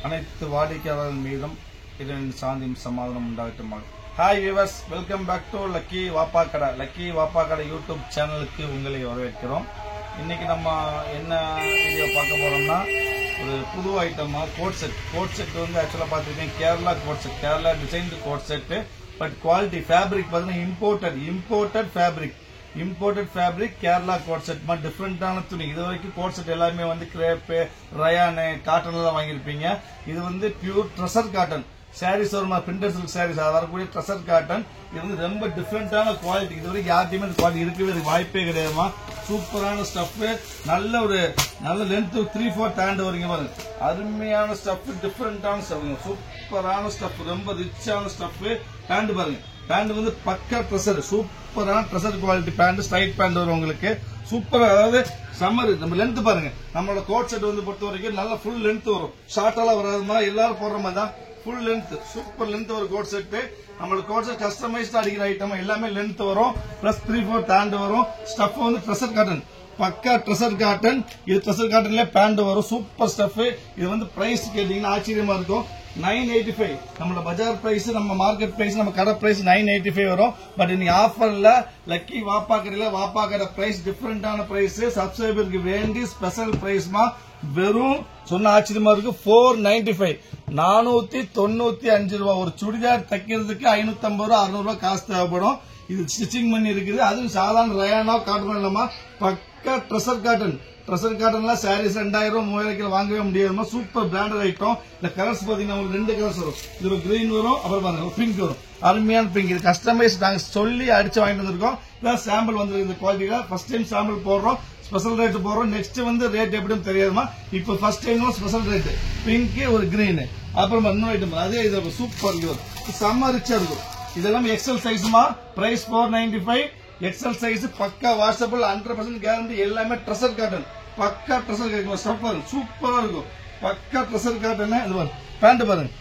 அனைத்து வாடிக்கையாளர்கள் மீதும் இதன் சாந்தியும் சமாதானம் உண்டாகட்டுமா. Hi viewers, welcome back to lucky Vappa Kadai. Lucky Vappa கடை யூடியூப் சேனலுக்கு உங்களை வரவேற்கிறோம். இன்னைக்கு நம்ம என்ன வீடியோ பார்க்க போறோம்னா, ஒரு புது ஐட்டமா கோட் செட் வந்து ஆக்சுவலா பாத்துக்கிட்டீங்க Kerala coat set, Kerala designed coat set. But quality fabric பாத்தீங்கன்னா imported fabric Kerala coat set மாதிரி டிஃப்ரெண்டான துணி. இது வரைக்கும் கோட் செட் எல்லாமே வந்து கிரேப்பு, ரயானு, காட்டன்ல தான் வாங்கியிருப்பீங்க. இது வந்து பியூர் ட்ரெஷர் காட்டன் சாரீஸ் வருமா, பிரிண்டட் சில்க் சாரீஸ் வரக்கூடிய ட்ரெஷர் காட்டன். இது வந்து ரொம்ப டிஃப்ரெண்டான குவாலிட்டி. இது வரைக்கும் யார்ட்டையுமே இந்த குவாலிட்டி இருக்கவே வாய்ப்பே கிடையாதுமா. சூப்பரான ஸ்டஃப், நல்ல லென்த் 3/4 ஹேண்ட் வரைக்கும் பாருங்க. அருமையான ஸ்டஃப், டிஃப்ரெண்டான ஸ்டஃப், சூப்பரான ஸ்டஃப், ரொம்ப ரிச்சான ஸ்டஃப். பேண்ட் பாருங்க, பேண்ட் வந்து பக்கா ட்ரெஷர், சூப்பரான treasure quality pant, straight pant வரும் உங்களுக்கு. சூப்பரா, அதாவது சம்மர் நம்ம லென்த் பாருங்க. நம்மளோட கோட் செட் வந்து பொறுத்த வரைக்கும் நல்ல ஃபுல் லென்த் வரும், ஷார்ட்டாலாம் வராதுமா. எல்லாரும் போடுற மாதிரி தான் ஃபுல் லென்த், சூப்பர் லென்த் ஒரு கோட் செட். நம்மளோட கோட் செட் கஸ்டமைஸ்டா அடிக்கிற ஐட்டம் எல்லாமே லென்த் வரும், பிளஸ் 3/4 ஹேண்ட் வரும். ஸ்டஃப் வந்து ட்ரெஷர் காட்டன், பக்கா ட்ரெஷர் காட்டன். இது ட்ரெஷர் காட்டன்ல பேண்ட் வரும், சூப்பர் ஸ்டஃப். இது வந்து பிரைஸ் கேட்டீங்கன்னா ஆச்சரியமா இருக்கும். 985 நம்மளோட பஜார் பிரைஸ், நம்ம மார்க்கெட் பிரைஸ், நம்ம கடை பிரைஸ் 985 வரும். பட் இன்னைக்கு ஆஃபர்ல லக்கி வாப்பா கடையில வாப்பா கடை பிரைஸ் டிஃபரெண்டான பிரைஸ். சப்ஸ்கிரைபருக்கு வேண்டி ஸ்பெஷல் பிரைஸ்மா, வெறும் சொன்ன ஆச்சரியமா இருக்கு 495, 495 ரூபாய். ஒரு சுடிதார் தைக்கிறதுக்கு 550 ரூபாய் 600 ரூபாய் காசு தேவைப்படும். இது ஸ்டிச்சிங் பண்ணி இருக்குது. அதுவும் சாதாரண ரயானோ காட்டன் இல்லாம பக்கா ட்ரெஷர் காட்டன். ட்ரெஷர் காட்டன்ல சாரீஸ் 2000 3000 வாங்கவே முடியாது. Super branded item. இந்த கலர்ஸ் பாத்தீங்கன்னா உங்களுக்கு 2 கலர்ஸ் வரும். இது ஒரு கிரீன் வரும், அப்புறம் பாருங்க பிங்க் வரும். அருமையான பிங்க். இது கஸ்டமைஸ் நாங்க சொல்லி அடிச்சு வாங்கிட்டு வந்திருக்கோம். இதான் சாம்பிள் வந்து இந்த குவாலிட்டியில ஃபர்ஸ்ட் டைம் சாம்பிள் போடுறோம், ஸ்பெஷல் ரேட் போடுறோம். நெக்ஸ்ட் வந்து ரேட் எப்படின்னு தெரியாதுமா. இப்போ first time special rate pink, ஒரு கிரீன், அப்புறம் இன்னொரு ஐட்டம் அதே இது சூப்பர் செம்ம ரிச்சா இருக்கும். இதெல்லாம் எக்ஸல் சைஸ்மா. பிரைஸ் 495. எக்ஸல் சைஸ் பக்கா வாட்ஸ்அப்ல 100% கேரண்டி. எல்லாமே ட்ரெஷர் காட்டன், பக்கா ட்ரெஷர் காட்டன் ஸ்டஃப் சூப்பரா இருக்கும். பக்கா ட்ரெஷர் காட்டன். இது பாருங்க, பேண்ட் பாருங்க,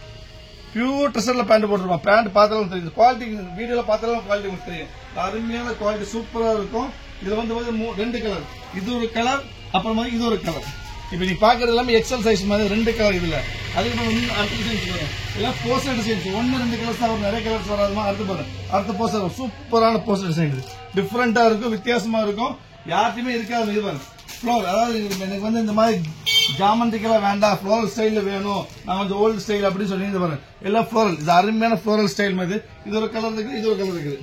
பியூர் ட்ரெஷர்ல பேண்ட் போட்டுருப்போம். பேண்ட் பார்த்தாலும் தெரியும், குவாலிட்டி வீடியோல பார்த்தாலும் குவாலிட்டி உங்களுக்கு தெரியும். அருமையான குவாலிட்டி, சூப்பரா இருக்கும். இது வந்து 2 கலர், இது ஒரு கலர், அப்புறமா இது ஒரு கலர். இப்ப நீ பாக்குறது எல்லாமே எக்ஸல் சைஸ் மாதிரி 2 கலர். இதுல அதுக்கு அடுத்த டிசைன்ஸ் வரும், எல்லாம் போஸ்டர் டிசைன்ஸ். 1-2 கலர்ஸ் தான் வரும், நிறைய கலர்ஸ் வராதுமா. அடுத்து பாருங்க, அடுத்த போஸ்டர் சூப்பரான போஸ்டர் டிசைன். டிஃபரெண்டா இருக்கும், வித்தியாசமா இருக்கும், யார்ட்டையுமே இருக்காது. இது பாருங்க ஃப்ளோர், அதாவது எனக்கு வந்து இந்த மாதிரி ஜாமெண்ட்ரிக்கெல்லாம் வேண்டாம், ஃப்ளோரல் ஸ்டைல வேணும், நான் வந்து ஓல்டு ஸ்டைல் அப்படின்னு சொல்லி பாருங்க, எல்லாம் ஃப்ளோரல். இது அருமையான ஃப்ளோரல் ஸ்டைல் மாதிரி. இது ஒரு கலர் இருக்குது, இது ஒரு கலர் இருக்குது.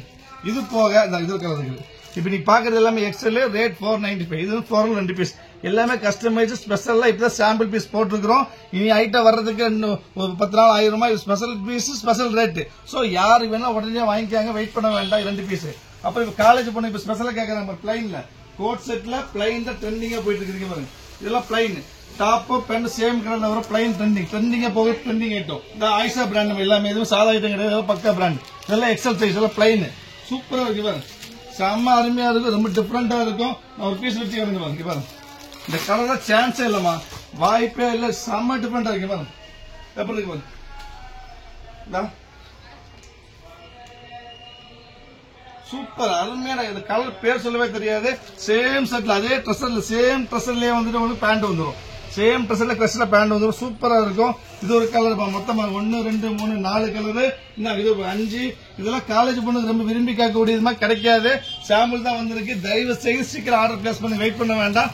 இது போக இது ஒரு கலர் இருக்குது. இப்ப நீ பாக்குறது எல்லாமே எக்ஸல், ரேட் 495. இது ஃப்ளோரல் 2 பீஸ், எல்லாமே கஸ்டமைஸ் ஸ்பெஷலா. இப்பதான் சாம்பிள் பீஸ் போட்டுருக்கோம். இனி ஐட்டம் வர்றதுக்கு ஒரு 10 நாள் 1000 ரூபாய். Special piece, special rate. So யாரு வேணா உடனே வாங்கிக்காங்க, வெயிட் பண்ண வேண்டாம். 2 பீஸ். அப்புறம் இப்ப காலேஜ் போன இப்ப ஸ்பெஷலா கேட்கறாங்க, பிளைன்ல கோட் செட்ல பிளைன் தான் ட்ரெண்டிங்கா போயிட்டு இருக்கு பாருங்க. இதெல்லாம் பிளைன் டாப் பேண்ட் சேம் கலர்ல வர பிளைன் ட்ரெண்டிங்கா போக ட்ரெண்டிங் ஐட்டம். இந்த ஆயிஷா பிராண்ட் எல்லாமே, எதுவும் சாதா ஐட்டம் கிடையாது, பக்கா பிராண்ட். இதெல்லாம் எக்ஸல் சைஸ், எல்லாம் பிளைன் சூப்பரா இருக்கு பாருங்க. செம்ம அருமையா இருக்கும், ரொம்ப டிஃபரெண்டா இருக்கும். நான் ஒரு பீஸ் வச்சு பாருங்க பாருங்க. இந்த கலர் சான்ஸே இல்லமா, வாய்ப்பே இல்ல, செம்ம டிஃபரெண்டா இருக்கு பாருங்க. எப்படி இருக்கு பாருங்க, சூப்பர் அருமையான. இந்த கலர் பேர் சொல்லவே தெரியாது. சேம் செட்ல அதே ட்ரெஸ்ல, சேம் ட்ரெஸ்லயே வந்துட்டு உங்களுக்கு பேண்ட் வந்துடும். சேம் ட்ரெஸ்ல கிரஷ்ல பேண்ட் வந்துடும், சூப்பரா இருக்கும். இது ஒரு கலர் மொத்தமா 1 2 3 4 கலரு, இது 5. இதெல்லாம் காலேஜ் பொண்ணுக்கு ரொம்ப விரும்பி கேட்கக்கூடியதுமா, கிடைக்காது. சாம்பிள் தான் வந்திருக்கு. தயவு செய்து சீக்கிரம் ஆர்டர் பிளேஸ் பண்ணி வெயிட் பண்ண வேண்டாம்.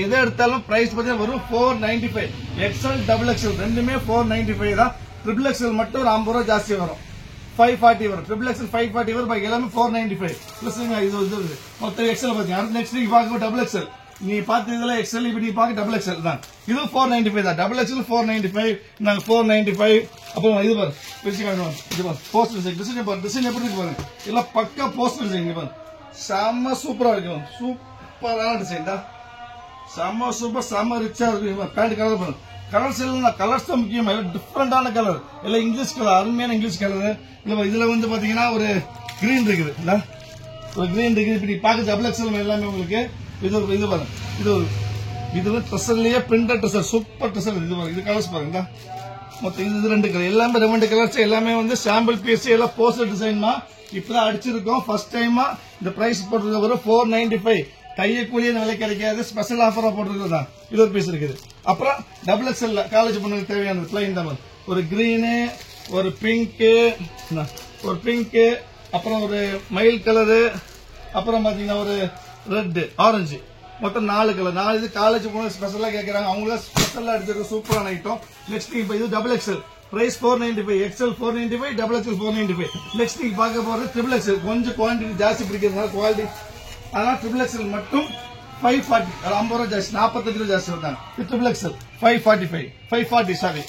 எதை எடுத்தாலும் பிரைஸ் பார்த்தீங்கன்னா வரும் 495. எக்ஸல், டபுள் எக்ஸல் ரெண்டுமே 495 தான். ட்ரிபிள் எக்ஸல் மட்டும் ஒரு 50 ரூபாய் ஜாஸ்தி வரும், 540 வரும். ட்ரிபிள் எக்ஸல் 540 வரும். பாக்கி எல்லாமே 495 பிளஸ். இது மொத்தம் எக்ஸல் பாத்தீங்க. அடுத்த நெக்ஸ்ட் நீங்க பாக்க டபுள் எக்ஸல், நீ பாத்து இதெல்லாம் எக்ஸல், இப்ப நீ பாக்க டபுள் எக்ஸல் தான். இது 495 தான். டபுள் எக்ஸல் 495, நாங்க 495. அப்புறம் இது பாரு, இது பாரு போஸ்டர் டிசைன் பாரு, டிசைன் எப்படி இருக்கு பாருங்க. எல்லாம் பக்கா போஸ்டர் டிசைன் பாரு, செம்ம சூப்பரா இருக்கும். சூப்பரான டிசைன் தான், செம்ம சூப்பர், செம்ம ரிச்சா இருக்கு. பேண்ட் கலர் பாருங்க, கலர்ஸ் எல்லாம் கலர்ஸ் தான் முக்கியமா, டிஃபரெண்டான கலர், எல்லாம் இங்கிலீஷ் கலர், அருமையான இங்கிலீஷ் கலர். இதுல வந்து பாத்தீங்கன்னா ஒரு கிரீன் இருக்குது, ஒரு கிரீன் இருக்குது. இப்படி பாக்க டபுள் எக்ஸல் எல்லாமே உங்களுக்கு. இது பாருங்க, இது ட்ரெஸ்லயே பிரிண்டட் ட்ரெஸ், சூப்பர் ட்ரெஸ். இது கலர்ஸ் பாருங்க, மொத்தம் இது 2 கலர், எல்லாமே 2 கலர்ஸ். எல்லாமே வந்து சாம்பிள் பீஸ், எல்லாம் போஸ்டர் டிசைன் தான். இப்பதான் அடிச்சிருக்கோம் ஃபர்ஸ்ட் டைமா. இந்த பிரைஸ் போட்டு வரும் 495. கையக்கூலியே விலை கிடைக்காது, ஸ்பெஷல் ஆஃபரா போட்டுருக்குது. இது ஒரு பீஸ் இருக்குது. அப்புறம் டபுள் எக்ஸ்எல் காலேஜ் பொண்ணுக்கு தேவையானது பிளைன் தான். ஒரு கிரீனு, ஒரு பிங்க், அப்புறம் ஒரு மயில் கலரு, அப்புறம் பாத்தீங்கன்னா ஒரு ரெட், ஆரஞ்சு, மொத்தம் 4 கலர். 4 இது காலேஜ் பொண்ணு ஸ்பெஷலா கேட்கறாங்க, அவங்கள ஸ்பெஷலா எடுத்துருக்கு. சூப்பரான ஐட்டம். நெக்ஸ்ட் இப்ப இது double XL price 495, XL 495, double XL 495. Next நீங்க பார்க்க போறது ட்ரிபிள் எக்ஸ்எல். கொஞ்சம் குவான்டிட்டி ஜாஸ்தி பிடிக்கிறதுனால குவாலிட்டி, அதனால ட்ரிபிள் எக்ஸ்எல் மட்டும் 540, 50 ரூபா ஜாஸ்தி, 45 ரூபா ஜாஸ்தி வந்தாங்க. Triple XL 540 sorry.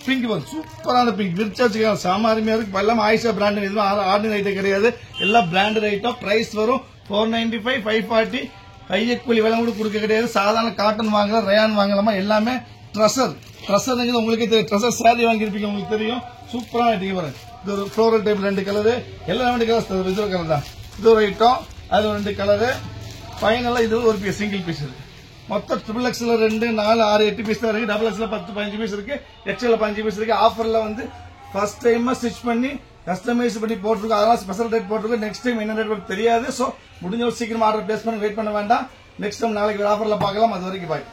பிங்க் வரும், சூப்பரான பிங்க், விரிச்சாச்சு சாம அருமையா இருக்கு. எல்லாமே ஆயிஷா பிராண்ட், எதுவும் ஆர்டினரி ஐட்டம் கிடையாது, எல்லாம் பிராண்டட் ஐட்டம். பிரைஸ் வரும் 495, 540. கையக்கூலி விலை கூட கொடுக்க கிடையாது. சாதாரண காட்டன் வாங்கலாம், ரயான் வாங்கலாமா, எல்லாமே ட்ரெஷர் உங்களுக்கே தெரியும். ட்ரெஷர் சாரி வாங்கியிருப்பீங்க, உங்களுக்கு தெரியும். சூப்பரான ஐட்டம் பாருங்க. இது ஒரு ஃப்ளோரல் டைப் 2 கலரு, எல்லாம் 2 கலர், இது கலர் தான். இது ஒரு ஐட்டம், அது 2 கலரு. ஃபைனலா இது ஒரு பீஸ், சிங்கிள் பீஸ் இருக்கு. மொத்தம் ட்ரிபிள் எக்ஸ்ல 2, 4, 6, 8 பீஸ் தான் இருக்கு. டபுள் எக்ஸ்ல 10, 15 பீஸ் இருக்கு. எக்ஸ்எல்ல 15 பீஸ் இருக்கு. ஆஃபர்ல வந்து ஃபர்ஸ்ட் டைம் ஸ்டிச் பண்ணி கஸ்டமைஸ் பண்ணி போட்டுருக்கோம், அதனால ஸ்பெஷல் ரேட் போட்டுருக்கோம். நெக்ஸ்ட் டைம் என்ன ரேட் தெரியாது. சோ முடிஞ்ச சீக்கிரம் ஆர்டர் பிளேஸ் பண்ணி வெயிட் பண்ண வேண்டாம். நெக்ஸ்ட் டைம் நாளைக்கு ஆஃபர்ல பார்க்கலாம். அது வரைக்கும் பாய்.